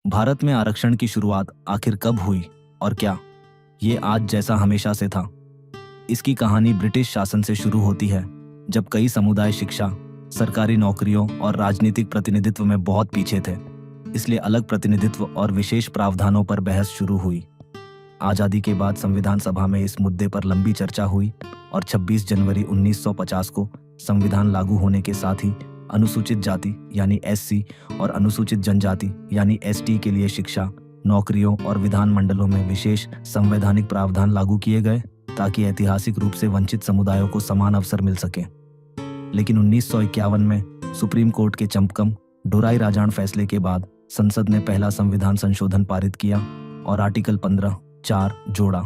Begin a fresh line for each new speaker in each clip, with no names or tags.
भारत में आरक्षण की शुरुआत आखिर कब हुई और क्या ये आज जैसा हमेशा से था? इसकी कहानी ब्रिटिश शासन से शुरू होती है, जब कई समुदाय शिक्षा, सरकारी नौकरियों और राजनीतिक प्रतिनिधित्व में बहुत पीछे थे। इसलिए अलग प्रतिनिधित्व और विशेष प्रावधानों पर बहस शुरू हुई। आज़ादी के बाद संविधान सभा में इस मुद्दे पर लंबी चर्चा हुई और 26 जनवरी 1950 को संविधान लागू होने के साथ ही अनुसूचित जाति यानी एससी और अनुसूचित जनजाति यानी एसटी के लिए शिक्षा, नौकरियों और विधान मंडलों में विशेष संवैधानिक प्रावधान लागू किए गए, ताकि ऐतिहासिक रूप से वंचित समुदायों को समान अवसर मिल सके। लेकिन 1951 में सुप्रीम कोर्ट के चंपकम डोराई राजान फैसले के बाद संसद ने पहला संविधान संशोधन पारित किया और आर्टिकल 15(4) जोड़ा,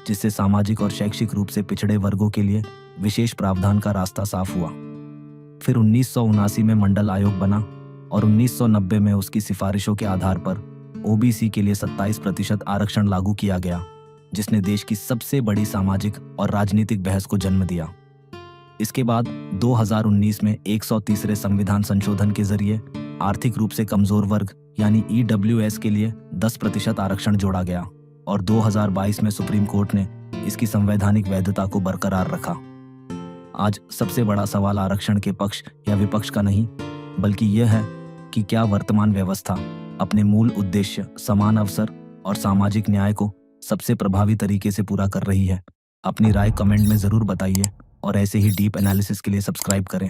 जिससे सामाजिक और शैक्षिक रूप से पिछड़े वर्गों के लिए विशेष प्रावधान का रास्ता साफ हुआ। फिर 1979 में मंडल आयोग बना और 1990 में उसकी सिफारिशों के आधार पर ओबीसी के लिए 27% आरक्षण लागू किया गया, जिसने देश की सबसे बड़ी सामाजिक और राजनीतिक बहस को जन्म दिया। इसके बाद 2019 में 130वें संविधान संशोधन के जरिए आर्थिक रूप से कमजोर वर्ग यानी ईडब्ल्यूएस के लिए 10% आरक्षण जोड़ा गया और 2022 में सुप्रीम कोर्ट ने इसकी संवैधानिक वैधता को बरकरार रखा। आज सबसे बड़ा सवाल आरक्षण के पक्ष या विपक्ष का नहीं, बल्कि यह है कि क्या वर्तमान व्यवस्था अपने मूल उद्देश्य समान अवसर और सामाजिक न्याय को सबसे प्रभावी तरीके से पूरा कर रही है। अपनी राय कमेंट में जरूर बताइए और ऐसे ही डीप एनालिसिस के लिए सब्सक्राइब करें।